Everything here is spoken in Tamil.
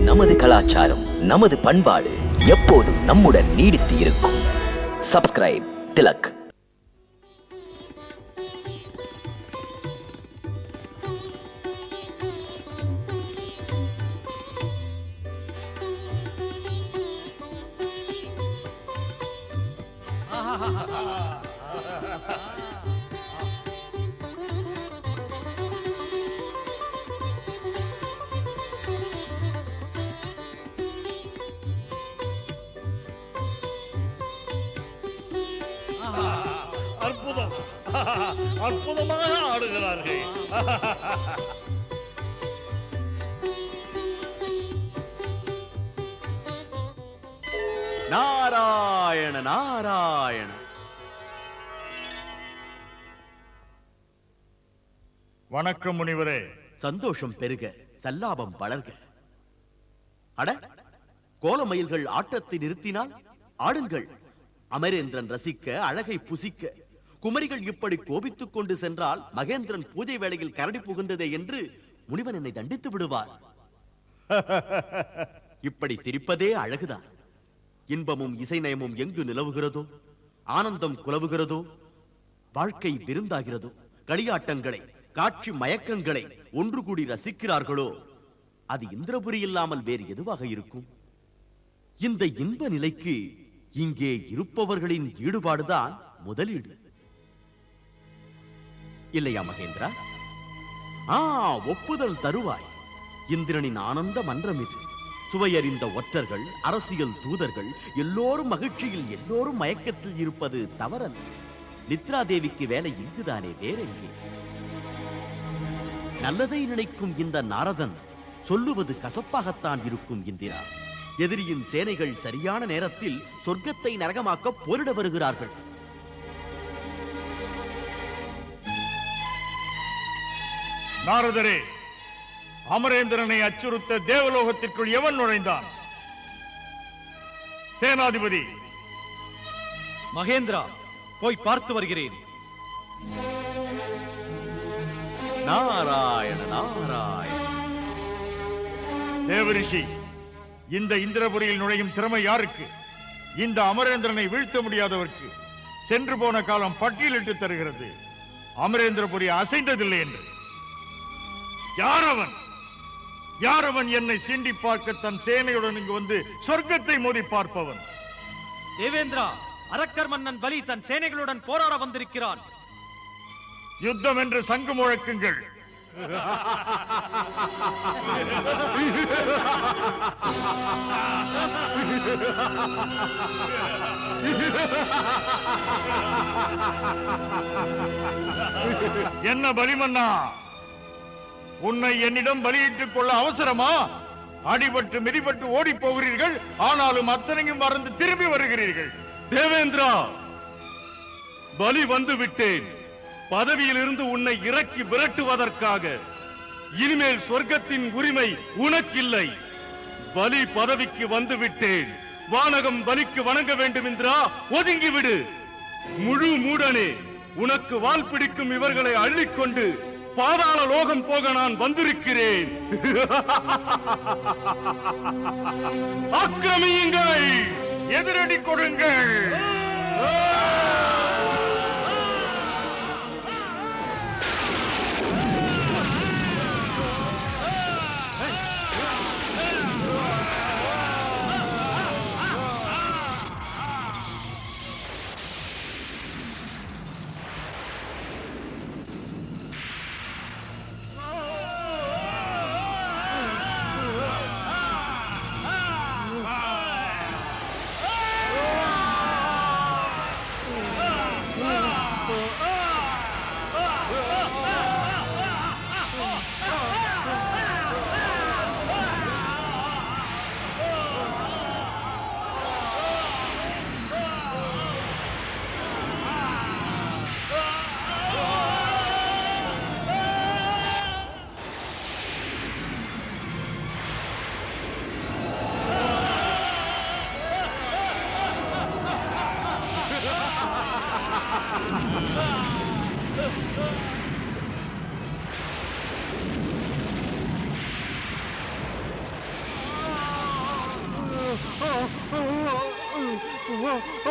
நமது கலாச்சாரம், நமது பண்பாடு எப்போதும் நம்முடன் நீடித்து இருக்கும். சப்ஸ்கிரைப் திலக். அற்புதம், அற்புதமாக ஆடுகிறார்கள். நாராயண நாராயண. வணக்கம் முனிவரே. சந்தோஷம் பெருக, சல்லாபம் வளர்க. அட, கோலமயில்கள் ஆட்டத்தை நிறுத்தினால் ஆடுங்கள். அமரேந்திரன் ரசிக்க, அழகை புசிக்க. குமரிகள் இப்படி கோபித்துக் கொண்டு சென்றால் மகேந்திரன் பூஜை வேளையில் கரடி புகுந்ததே என்று முனிவன் என்னை தண்டித்து விடுவார். இப்படி சிரிப்பதே அழகுதான். இன்பமும் இசை நயமும் எங்கு நிலவுகிறதோ, ஆனந்தம் குலவுகிறதோ, வாழ்க்கை விருந்தாகிறதோ, களியாட்டங்களை, காட்சி மயக்கங்களை ஒன்று கூடி ரசிக்கிறார்களோ, அது இந்திரபுரி இல்லாமல் வேறு எதுவாக இருக்கும்? இந்த இன்ப நிலைக்கு இங்கே இருப்பவர்களின் ஈடுபாடுதான் முதலீடு இல்லையா மகேந்திரா? ஒப்புதல் தருவாய். இந்திரனின் ஆனந்த மன்றம் இது. சுவையறிந்த ஒற்றர்கள், அரசியல் தூதர்கள் எல்லோரும் மகிழ்ச்சியில், எல்லோரும் மயக்கத்தில் இருப்பது தவறல்ல. நித்ரா தேவிக்கு வேலை இங்குதானே, வேறெங்கே? நல்லதை நினைக்கும் இந்த நாரதன் சொல்லுவது கசப்பாகத்தான் இருக்கும். இந்திரா, எதிரியின் சேனைகள் சரியான நேரத்தில் சொர்க்கத்தை நரகமாக்க போரிட வருகிறார்கள். நாரதரே, அமரேந்திரனை அச்சுறுத்த தேவலோகத்திற்குள் எவன் நுழைந்தான்? சேனாதிபதி. மகேந்திரா, போய் பார்த்து வருகிறேன். நாராயண நாராயண. தேவரிஷி, இந்த இந்திரபுரியில் நுழையும் திறமை யாருக்கு? இந்த அமரேந்திரனை வீழ்த்த முடியாதவர்க்கு சென்று போன காலம் பட்டியலிட்டு தருகிறது. அமரேந்திரபுரி அசைந்ததில்லை என்று. யாரவன்? யாரவன் என்னை சீண்டி பார்க்க தன் சேனையுடன் இங்கு வந்து சொர்க்கத்தை மோதி பார்ப்பவன்? தேவேந்திரா, அரக்கர் மன்னன் பலி தன் சேனைகளுடன் போராட வந்திருக்கிறான். யுத்தம் என்று சங்கு முழக்குங்கள். என்ன பலிமன்னா, உன்னை என்னிடம் பலியிட்டுக் கொள்ள அவசரமா? அடிபட்டு மிதிபட்டு ஓடி போகிறீர்கள், ஆனாலும் அத்தனையும் மறந்து திரும்பி வருகிறீர்கள். தேவேந்திரா, பலி வந்து விட்டேன். பதவியிலிருந்து உன்னை இறக்கி விரட்டுவதற்காக. இனிமேல் சொர்க்கத்தின் உரிமை உனக்கில்லை. பலி பதவிக்கு வந்து விட்டேன். வானகம் பலிக்கு வணங்க வேண்டும் என்றா? ஒதுங்கிவிடு. முழு மூடனே, உனக்கு வால் பிடிக்கும் இவர்களை அள்ளிக்கொண்டு பாதாள லோகம் போக நான் வந்திருக்கிறேன். ஆக்கிரமியுங்கள், எதிரடி கொடுங்கள். Oh